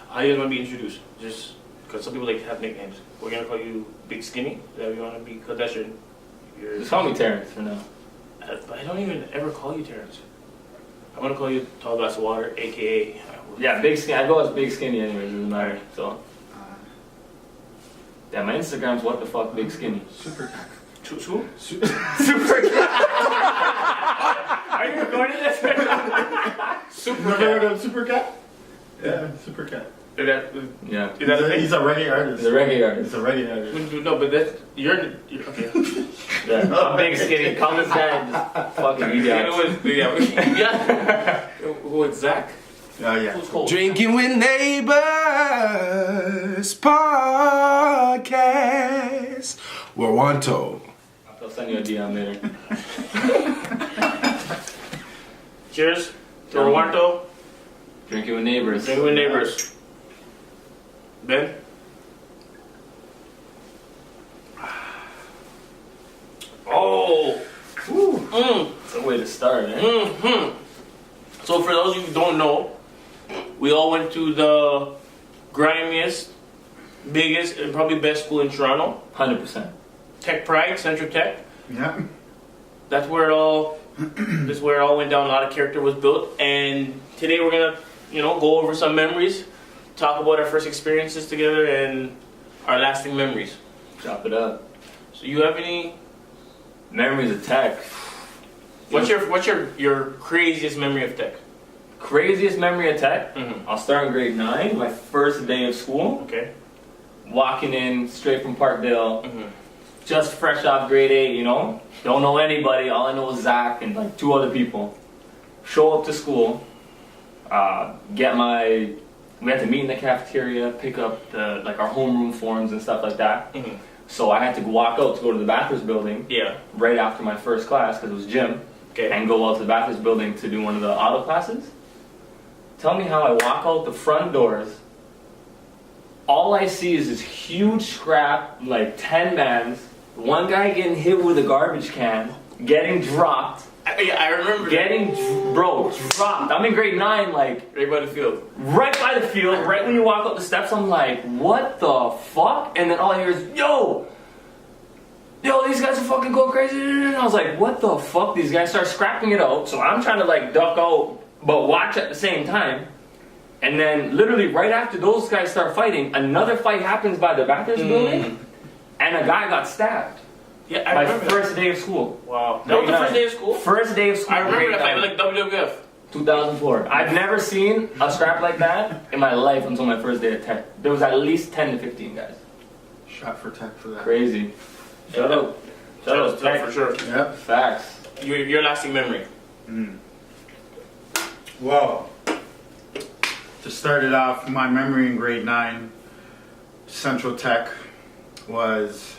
How you want to be introduced? Just because some people like to have nicknames. We're gonna call you Big Skinny. Is that what you want to be? Because that's your. Just call me Terrance for now. I don't even ever call you Terrance. I'm gonna call you Tall Glass of Water, aka. Yeah, Big Skinny. I go as Big Skinny anyways. Doesn't matter. So. Yeah, my Instagram's what the fuck Big Skinny. Super. Who? Super. Are you recording this? Super Never heard of Super Cat? Yeah, Super Cat. Yeah. He's a reggae artist. He's a reggae artist. He's a reggae artist. No, but that's you're okay. Yeah. I'm Big Skinny. Call this guy just fucking idiot. Yeah. Who is Zach? Yeah. Who's cold? Drinking with Neighbors podcast. Waronto. I'll send you a DM later. Cheers to Waronto. Drinking with neighbors. Drinking with neighbors. Ben? Oh! That's a way to start, eh? Mm-hmm. So for those of you who don't know, we all went to the grimiest, biggest, and probably best school in Toronto. 100%. Tech Pride, Central Tech. Yeah. That's where it all this is where it all went down. A lot of character was built. And today we're gonna, go over some memories, talk about our first experiences together and our lasting memories. Chop it up. So you have any Memories of tech. what's your craziest memory of tech? Craziest memory of tech? Mm-hmm. I'll start in grade 9, my first day of school. Okay. Walking in straight from Parkdale. Mm-hmm. Just fresh off grade 8, Don't know anybody. All I know is Zach and like 2 other people. Show up to school. We had to meet in the cafeteria, pick up our homeroom forms and stuff like that. Mm-hmm. So I had to walk out to go to the Bathurst building. Yeah. Right after my first class because it was gym. Okay. And go out to the Bathurst building to do one of the auto classes. Tell me how I walk out the front doors. All I see is this huge scrap, like 10 mans. One guy getting hit with a garbage can, getting dropped. I remember Dropped. I'm in grade 9, like right by the field. right by the field, right when you walk up the steps. I'm like, what the fuck? And then all I hear is, yo, these guys are fucking going crazy. And I was like, what the fuck? These guys start scrapping it out. So I'm trying to duck out, but watch at the same time. And then literally right after those guys start fighting, another fight happens by the Bathurst building, and a guy got stabbed. Yeah, I My remember first day of school. Wow. That was the first day of school? First day of school. I remember that fight, like WWF. 2004. I've never seen a scrap like that in my life until my first day at Tech. There was at least 10 to 15 guys. Shot for tech for that. Crazy. Shout out. Shout out Tech Tech. for sure. Yep. Facts. Your lasting memory. Well, to start it off, my memory in grade 9, Central Tech was,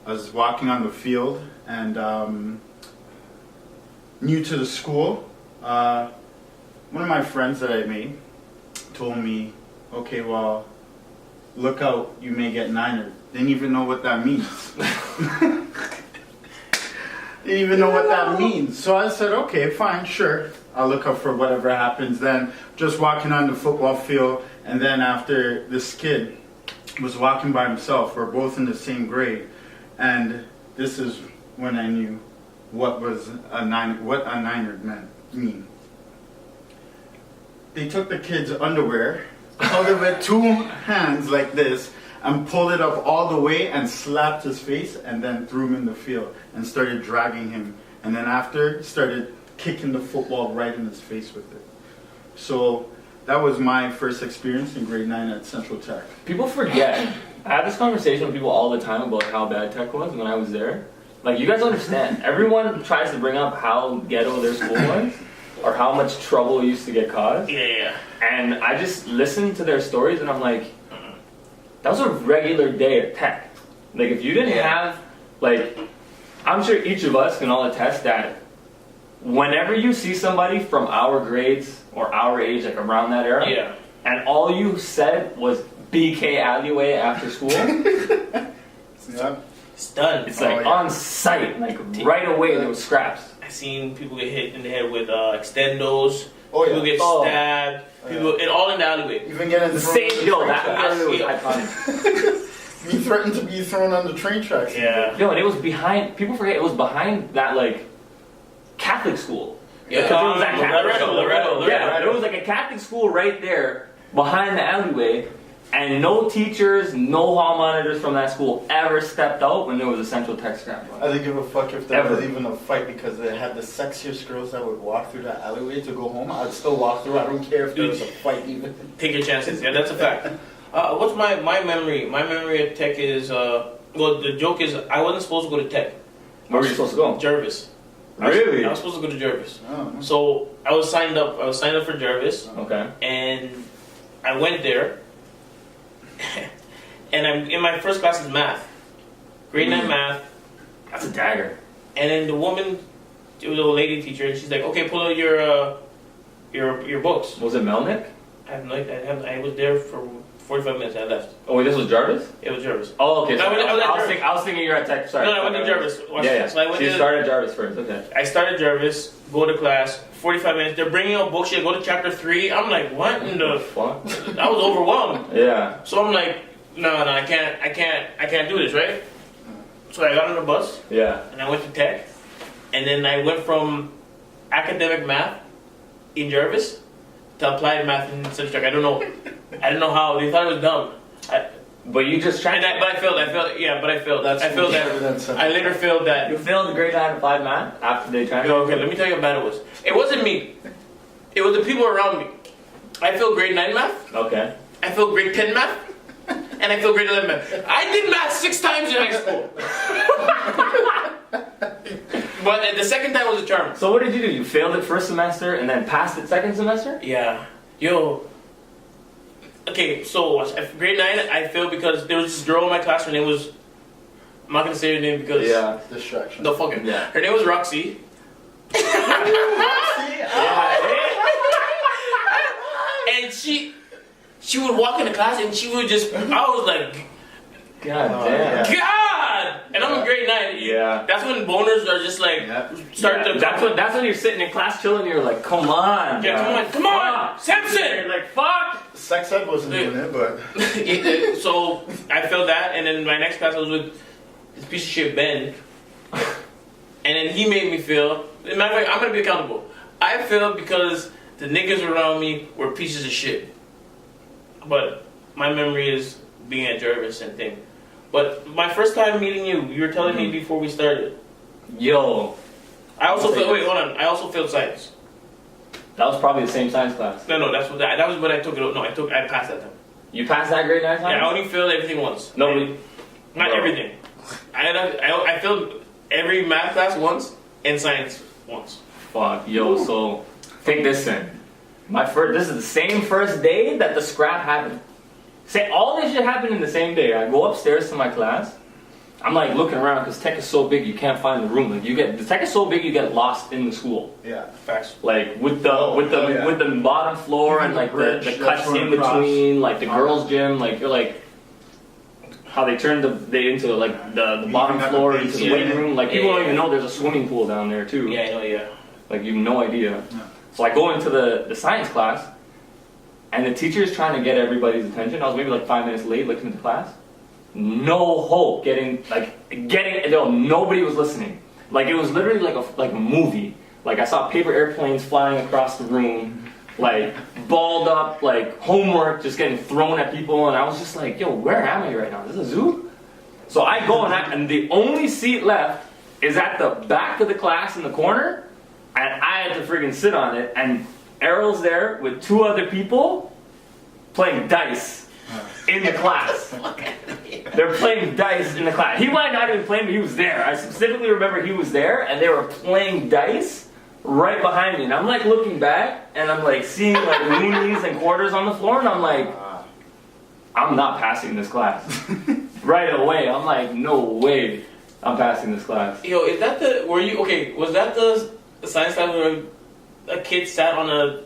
I was walking on the field and new to the school. One of my friends that I made told me, okay, well, look out, you may get Niner. Didn't even know what that means. Didn't even know what that means. So I said, okay, fine, sure. I'll look up for whatever happens then. Just walking on the football field, and then after this kid was walking by himself, we're both in the same grade, and this is when I knew what a Niner mean. They took the kid's underwear, held it with 2 hands like this, and pulled it up all the way and slapped his face, and then threw him in the field and started dragging him. And then after, started kicking the football right in his face with it. So that was my first experience in grade 9 at Central Tech. People forget. I have this conversation with people all the time about how bad Tech was when I was there. Like, you guys understand. Everyone tries to bring up how ghetto their school was or how much trouble used to get caused. Yeah. And I just listen to their stories and I'm like, that was a regular day at Tech. Like, if you didn't have, I'm sure each of us can all attest that whenever you see somebody from our grades or our age, like around that era, and all you said was BK alleyway after school, Yeah. It's done. it's on site, right away there was scraps. I seen people get hit in the head with extendos Oh, People yeah. get stabbed. People, and all in the alleyway. Even getting The thrown same, on the yo, train that tracks. alleyway was iconic. You threatened to be thrown on the train tracks. Yeah. Yo, and it was behind, people forget, it was behind that, like, Catholic school. Yeah. Because it was that Catholic Loretto, school. Loretto. Yeah, there was like a Catholic school right there behind the alleyway, and no teachers, no hall monitors from that school ever stepped out when there was a central tech scrap. I didn't give a fuck if there Ever. was even a fight because they had the sexiest girls that would walk through that alleyway to go home. I'd still walk through. I don't care if there was a fight even. Take your chances. Yeah, that's a fact. What's my memory? My memory of tech is well, the joke is I wasn't supposed to go to tech. Where were you supposed to go? Jervis. Really? I was supposed to go to Jervis. Oh, So I was signed up. I was signed up for Jervis, Okay. and I went there. And I'm in my first class is math, grade 9 math. That's a dagger. And then the woman, it was a lady teacher, and she's like, "Okay, pull out your books." Was it Melnick? I was there for 45 minutes. I left. Oh, wait, this was Jarvis? It was Jervis. Oh, okay. No, sorry. I was at Jarvis. I was thinking you're at Tech. Sorry. No, I went to Jarvis. Yeah. So I went So you to, started Jarvis first. Okay. I started Jervis, go to class, 45 minutes. They're bringing out books. You go to chapter 3. I'm like, what in the? Fuck. I was overwhelmed. Yeah. So I'm like, no, I can't do this, right? So I got on the bus Yeah. and I went to tech, and then I went from academic math in Jervis to applied math in Central Tech. I don't know how. They thought it was dumb. But you just tried. But I failed. Yeah, but I failed. That's I failed what that. evidence of- I later failed that. You failed the grade 9 applied math after they tried. Okay, let me tell you how bad it was. It wasn't me. It was the people around me. I failed grade 9 math. Okay. I failed grade 10 math. And I failed grade 11 math. I did math 6 times in high school. But the second time was a charm. So what did you do? You failed it first semester and then passed it second semester? Yeah. Yo. Okay, so grade 9, I failed because there was this girl in my class. Her name was. I'm not gonna say her name because. Yeah. Distraction. No fucking. Yeah. Her name was Roxy. And she would walk into class and she would just. I was like, God Oh, damn. yeah. God! And I'm in grade 9. Yeah. That's when boners are just like start to. That's when you're sitting in class chilling and you're like, come on. Yeah, come on, Fuck. Samson! You're like, fuck. Sex ed wasn't doing it, but So I failed that, and then my next class I was with this piece of shit Ben, and then he made me fail. Matter of fact, I'm gonna be accountable. I failed because the niggas around me were pieces of shit. But my memory is being at Jervis and thing. But my first time meeting you, you were telling me before we started. Yo. I also failed. Wait, hold on. I also failed science. That was probably the same science class. No, that was when I took it. No, I passed that time. You passed that grade 9 science? Yeah, I only failed everything once. Nobody. Not Bro. everything. I failed every math class once and science once. Fuck. Yo, so take this in. This is the same first day that the scrap happened. Say all this shit happened in the same day. I go upstairs to my class. I'm like looking around because tech is so big you can't find the room. Like the tech is so big you get lost in the school. yeah. Facts. Like with the yeah. with the bottom floor and like the bridge cuts that's in going across. between, like the girls' gym. Like you're like how they turned they into like the bottom got the floor into the basement. weight room. Like people Yeah. don't even know there's a swimming pool down there too. Yeah, I know. Yeah. Like you have no idea. Yeah. So I go into the science class, and the teacher is trying to get everybody's attention. I was maybe like 5 minutes late looking at the class. No hope no, nobody was listening. Like it was literally like a movie. Like I saw paper airplanes flying across the room, like balled up, like homework just getting thrown at people, and I was just like, yo, where am I right now? Is this a zoo? So I go and the only seat left is at the back of the class in the corner, and I had to friggin' sit on it, and Errol's there with 2 other people playing dice in the class. They're playing dice in the class. He might not even playing, but he was there. I specifically remember he was there, and they were playing dice right behind me. And I'm like looking back, and I'm like seeing like loonies and quarters on the floor, and I'm like, I'm not passing this class. Right away, I'm like, no way I'm passing this class. Yo, was that the science class where a kid sat on a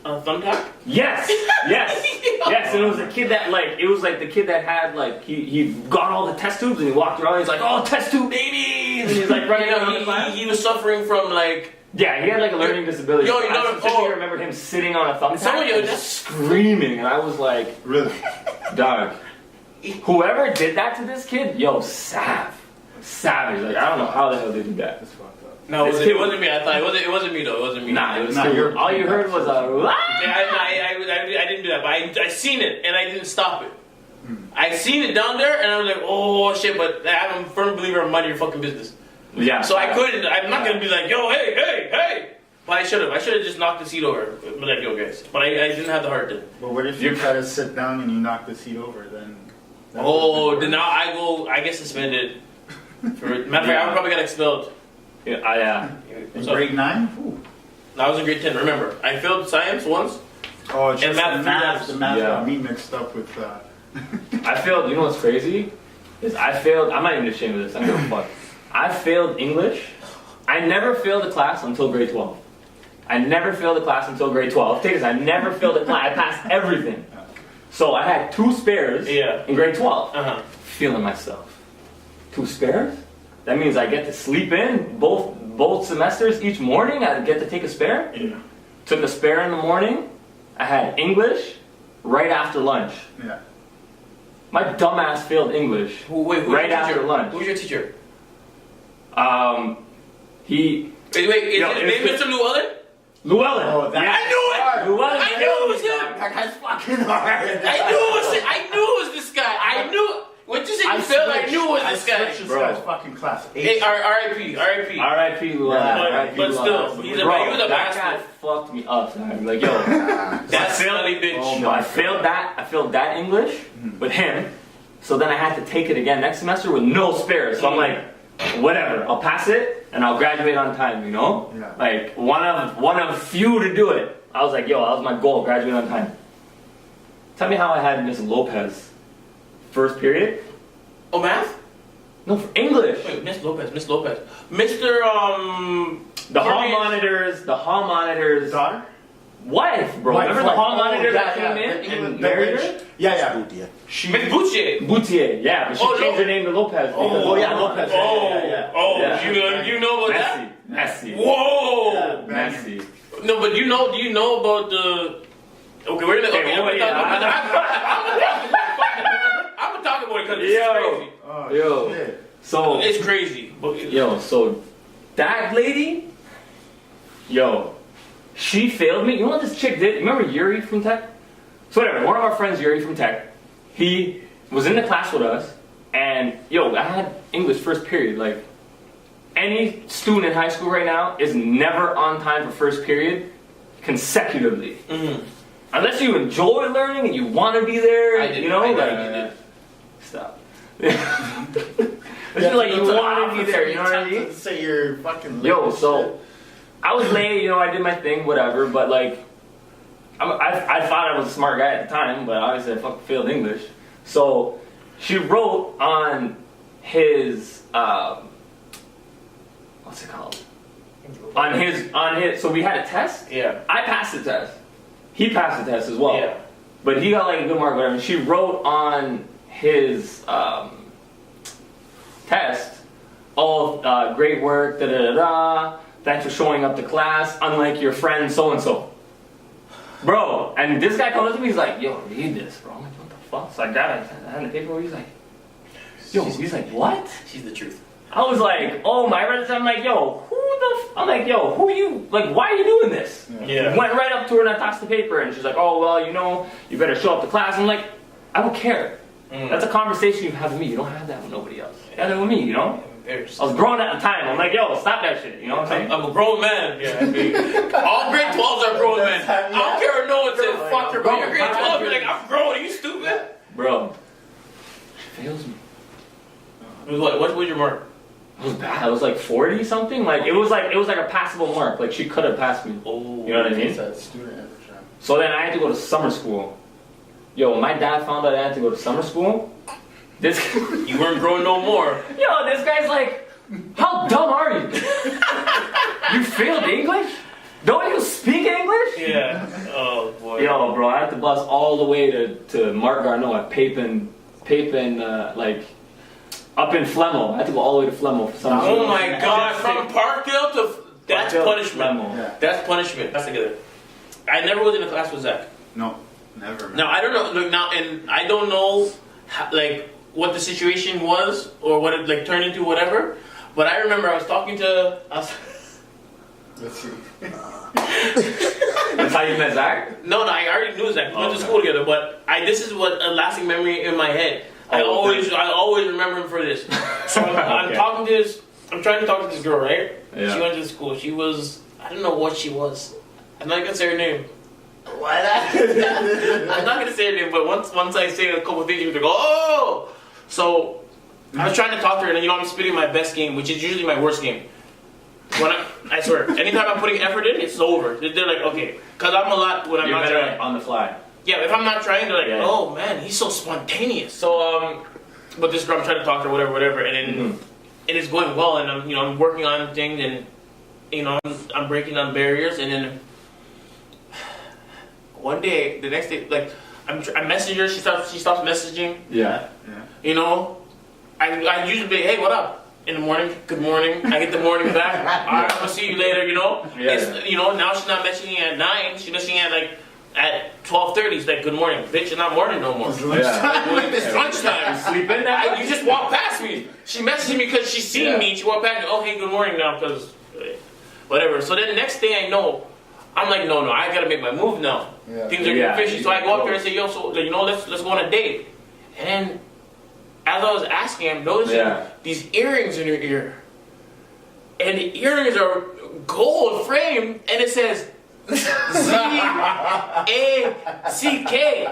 thumbtack? Yes, yes, and it was a kid that like, it was like the kid that had like, he got all the test tubes and he walked around and he's like, oh, test tube babies, and he's like running around the class. He was suffering from like Yeah, he had like a learning disability. Yo, you know, I specifically remember him sitting on a thumbtack Some of you and just- screaming, and I was like, Really? dog, whoever did that to this kid, yo, savage. Like, I don't know how the hell they did that. That's fucked up. No, This it kid- wasn't me. I thought it wasn't me though. It wasn't me. Nah, it was Nah, stupid. you're- All you heard was a. Yeah, I didn't do that, but I seen it and I didn't stop it. I seen it down there and I was like, oh shit! But I'm a firm believer in mind your fucking business. Yeah. So I couldn't. I'm not gonna be like, yo, hey. But I should have. I should have just knocked the seat over. Be like, yo, guys. But I didn't have the heart then. But what if you try to sit down and you knock the seat over? Then. Then now I get suspended. Matter of fact, I probably got expelled. Yeah. In So, grade 9? Ooh. I was in grade 10. Remember, I failed science once. Oh, just math, the math. three The math Yeah. got me mixed up with. I failed. You know what's crazy? Is I failed. I'm not even ashamed of this. I don't give a fuck. I failed English. I never failed a class until grade 12. I never failed a class until grade 12. Take this. I never failed a class. I passed everything. So I had 2 spares in grade 12. Feeling myself. 2 spares? That means I get to sleep in both semesters each morning. I get to take a spare. Yeah. Took a spare in the morning. I had English right after lunch. Yeah. My dumbass failed English Who's right your after teacher? lunch. Who's your teacher? He Wait, is Yo, his name it's- Mr. Llewellyn? Llewellyn. Oh, that. Yeah. I knew it! Llewellyn. I knew it was him! That guy's fucking hard. I knew it was this guy. I knew. When you said you failed, I knew it was this guy. This Bro. guy's fucking class. Hey, R.I.P. R.I.P. Llewellyn. Yeah, R.I.P. but still, Llewellyn. he was a that bastard. guy fucked me up. Son. Like, yo, That's silly bitch. oh, I failed that. I failed that English with him. So then I had to take it again next semester with no spares. So I'm like, whatever. I'll pass it and I'll graduate on time. You know, Yeah. like one of few to do it. I was like, yo, that was my goal. Graduate on time. Tell me how I had Miss Lopez first period. Oh, math? No, for English. Wait, Miss Lopez. Mr. The hall monitors. Daughter? Wife, bro. Wife, Remember the hall wife. monitor Oh, that yeah, came yeah. in and The married witch. her? Yeah. Miss Boucher. Boutier, yeah, but she Oh, changed no. her name to Lopez. Because Oh, yeah, Lopez. Yeah. You know about that? Messy. Whoa! Yeah. Messy. No, but do you know about the? Okay, wait a minute. Okay, wait, I'm gonna talk about it because it's crazy. Oh, Yo. shit. So, It's crazy. But, so that lady, she failed me. You know what this chick did? Remember Yuri from Tech? So whatever, one of our friends, Yuri from Tech, he was in the class with us, and I had English first period. Like, any student in high school right now is never on time for first period consecutively. Mhm. Unless you enjoy learning and you want to be there, I did. you know, I like, know you did. stop. It's like you want to be there, you know what I mean? Say you're fucking. Yo, late so I was late, I did my thing, whatever, but like, I thought I was a smart guy at the time, but obviously I fucking failed English. So she wrote on his, what's it called? On his, so we had a test. Yeah. I passed the test. He passed the test as well. Yeah. But he got like a good mark, whatever. She wrote on his test, great work, da-da-da-da. Thanks for showing up to class, unlike your friend so-and-so. Bro, and this guy comes up to me, he's like, yo, read this, bro. I'm like, what the fuck? So I grabbed it, I had the paper, he's like, he's like, what? She's the truth. I was like, oh my, I'm like, yo, I'm like, yo, who are you, like, why are you doing this? Yeah. Went right up to her and I tossed the paper and she's like, oh, well, you better show up to class. I'm like, I don't care. That's a conversation you have with me. You don't have that with nobody else. You have that with me, I was grown at the time. I'm like, yo, stop that shit. You know what I'm saying? I'm a grown man. Yeah. All grade 12s are grown men. I don't care if no one says fuck your bro. You're grade 12, you're like, I'm grown. Are you stupid? Bro, she fails me. It was what was your mark? It was bad. It was like 40 something. Like it was like a passable mark. Like she could have passed me. Oh. You know what I mean? It's that student average. So then I had to go to summer school. Yo, when my dad found out I had to go to summer school, this You weren't grown no more. this guy's like, how dumb are you? You failed English? Don't you speak English? Yeah. Oh boy. Yo, bro, I had to bus all the way to Mark Garneau at Papin, like, up in Flemo. I had to go all the way to Flemo for some reason. Oh my God! From Parkdale to That's Vodka, punishment. lemon. Yeah. That's punishment. That's together. I never was in a class with Zach. No, never. Man. Now I don't know. Look now, and I don't know, like what the situation was or what it like turned into, whatever. But I remember I was talking to. Let's see. That's how you met Zach? No, I already knew Zach. We went to school together. But this is what a lasting memory in my head. I always remember him for this. So I'm talking to this. I'm trying to talk to this girl, right? Yeah. She went to school. She was. I don't know what she was. I'm not gonna say her name. Why not? I'm not gonna say her name, but once I say a couple things, you would go, oh! So, I was trying to talk to her, and I'm spitting my best game, which is usually my worst game. When I swear, anytime I'm putting effort in, it's over. They're like, okay. Because I'm a lot when I'm You're not better trying. on the fly. Yeah, if I'm not trying, they're like, Yeah. oh man, he's so spontaneous. So, but this girl, I'm trying to talk to her, whatever, and then and it's going well, and I'm working on things, and I'm breaking down barriers, and then one day, the next day, like I message her, she stops messaging. Yeah. I usually be, hey, what up? In the morning, good morning. I get the morning back. All right, I'm gonna see you later. Yeah. It's, now she's not messaging at 9. She's messaging at 12:30. It's like, good morning, bitch. It's not morning no more. It's lunchtime. It's lunchtime. Sleep in now? You just walk past me. She messaged me because she's seen me. She walked past me. Oh, hey, good morning now, because whatever. So then the next thing I know, I'm like, no, I gotta make my move now. Yeah. Things are getting fishy. So I go up there and say, yo, so let's go on a date. And as I was asking, I'm noticing these earrings in her ear. And the earrings are gold framed, and it says Z-A-C-K.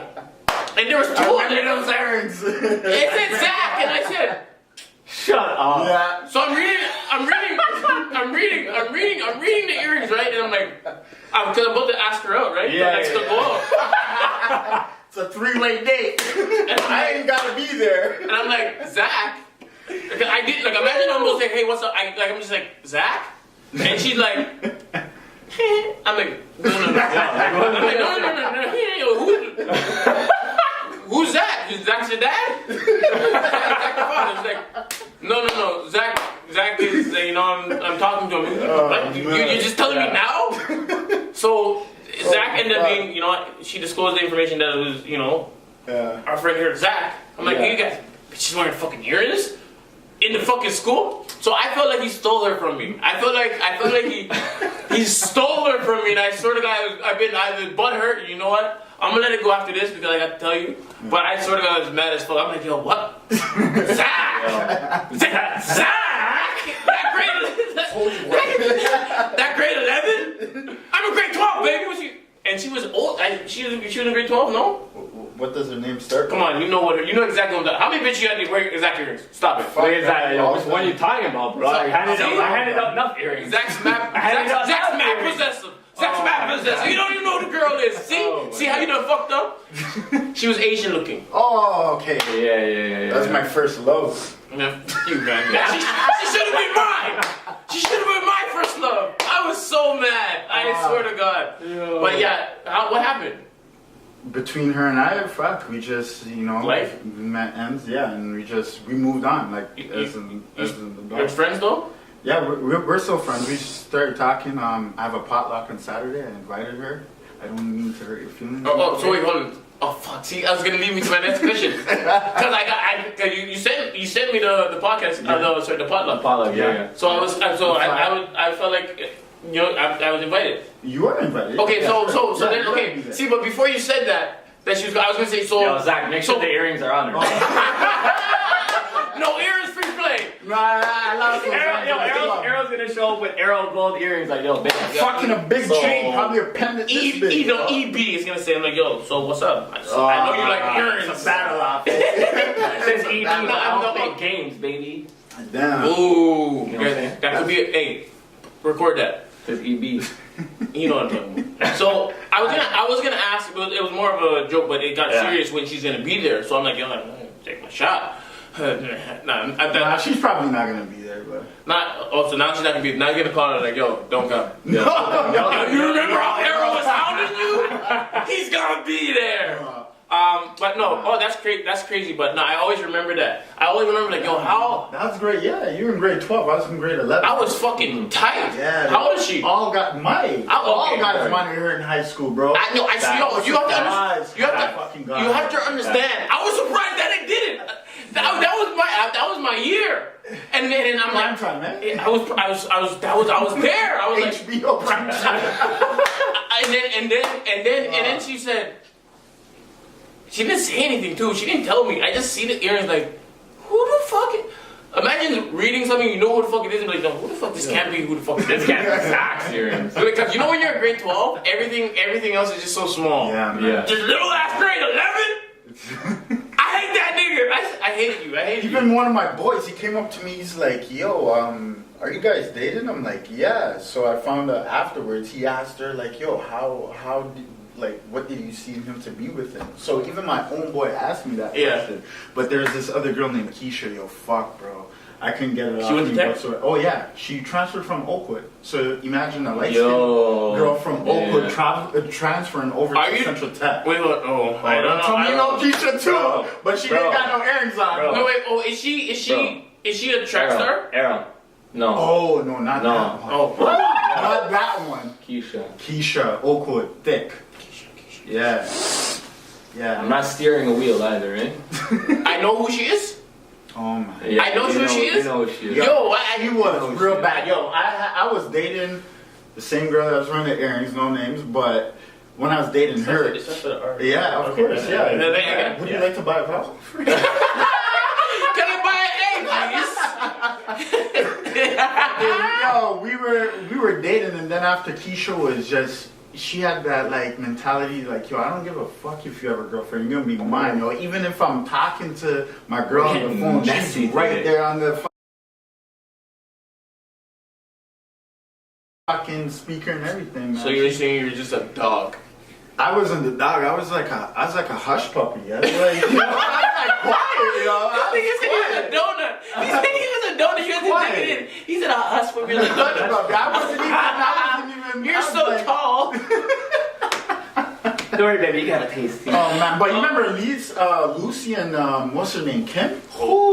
And there was two of them. those errands. It said Zach, and I said, Shut up. Yeah. so I'm reading the earrings, right? And I'm like, because I'm about to ask her out, right? Yeah, So go out. It's a 3-way date. And I ain't gotta be there. And I'm like, Zach? I didn't, like, imagine I'm almost like, hey, what's up? I'm just like, Zach? And she's like, I'm like, no. I'm like, no. Who's Zach? Is Zach your dad? Zach the father. She's like, no. Zach is, I'm talking to him. Like, you're just telling me now? So, Zach ended up being, she disclosed the information that it was, our friend here, Zach. I'm like, hey, you guys, she's wearing fucking earrings in the fucking school. So I felt like he stole her from me. I felt like he stole her from me, and I swear to God, I've been butthurt. You know what? I'm gonna let it go after this because I got to tell you. But I swear to God, I was mad as fuck. I'm like, yo, what? Zach! That grade 11? I'm in grade 12, baby. And she was old. She was in grade 12, no? What does her name start? Come on, you know exactly what I'm talking. How many bitches you got to wear exact earrings? Stop it. Wait, which one are you talking about, bro? I handed out enough earrings. Zach's map possessive. Zach's map possessive. You don't even know who the girl is. See how you done fucked up? She was Asian looking. Oh, okay. Yeah. That's my first love. Man, you man. She should have been mine. She should have been my first love. I was so mad. I swear to God. Yo. But yeah, what happened? Between her and I, we just, Life? met ends, and we moved on, like, as an You're friends though? Yeah, we're still friends. We started talking. I have a potluck on Saturday. I invited her. I don't mean to hurt your feelings. So wait, hold on. Oh fuck! See, I was gonna lead me to my next question because you sent me the podcast. The potluck. Yeah. So I felt like I was invited. You were invited. Okay, yeah, so yeah, then okay. See, but before you said that she was, I was gonna say so. Yo, Zach, make sure the earrings are on her. No earrings, free play. I lost those. Arrow's gonna show up with Arrow gold earrings, like, yo, bitch. Fucking a big chain, probably a pendant this big. EB is gonna say, I'm like, yo, so what's up? I know you like earrings. It's a battle outfit. It says EB, I don't play games, baby. Damn. Ooh, You know what I'm saying? that could be hey, record that. It says EB. You know what I'm talking about. So I was gonna ask, but it was more of a joke, but it got serious when she's gonna be there. So I'm like, yo, take my shot. She's probably not gonna be there, but so now she's not gonna be. Now you're gonna call her like, yo, don't come. no. You remember how Arrow was hounding you? He's gonna be there. All But no, that's crazy. That's crazy. But no, I always remember that. I always remember like, yo, how That's great. Yeah, you were in grade 12. I was in grade 11. I was fucking tight. Yeah. How old is she? All got money. All got money here in high school, bro. I know. You have to understand. You have to understand. I was surprised that it didn't. That was my year. And then I'm Prime like, time, man. I was there. I was like, HBO prime time. and then she said, she didn't say anything too. She didn't tell me. I just see the earrings like, who the fuck? Imagine reading something, you know who the fuck it is, and be like, no, who the fuck? This can't be who the fuck This can't be Zach's earrings. Because you know when you're in grade 12, everything else is just so small. Yeah, man. Yeah. Just little ass grade 11. I hate that nigga. I hated you. I hated Even you. one of my boys, he came up to me, he's like, yo, are you guys dating? I'm like, yeah. So I found out afterwards, he asked her, like, yo, how did, like, what did you see in him to be with him? So even my own boy asked me that question. But there's this other girl named Keisha, yo, fuck, bro. I couldn't get it off went to me Tech? whatsoever. Oh, yeah. She transferred from Oakwood. So imagine a light-skinned Yo. girl from Oakwood transferring over to Central Tech. Wait, what? Oh, I don't know. Tell me I you don't know Keisha too, Bro. but she Bro. didn't got no earrings on. Bro. Wait. Oh, is she a track star? Aaron. No. Oh, no, not No. that one. Oh, Not that one. Keisha. Oakwood, thick. Yeah. I'm Yeah. not steering a wheel either, eh? I know who she is. Oh, my. Yeah, I know who she is. You know who she is. Yo, He was real bad. Yo, I was dating the same girl that was wearing the earrings, no names, but when I was dating her. Yeah, of course, yeah. Would you like to buy a vowel? Can I buy an egg, please? Yo, we were dating, and then after Keisha was just, she had that like mentality, like, yo, I don't give a fuck if you have a girlfriend, you're gonna be mine, yo. Even if I'm talking to my girl on the phone, she's right there on the fucking speaker and everything, man. So you're saying you're just a dog? I wasn't the dog. I was like a hush puppy. I was like, you know, I was like quiet, yo. I think he said he was a donut. He said he was a donut. You had to take it in. He said, "Us for being a Hush donut." puppy. I wasn't even. You're I was so like, tall. Don't worry, baby. You got a taste. Oh man, but you remember Lucy and what's her name, Kim? Oh,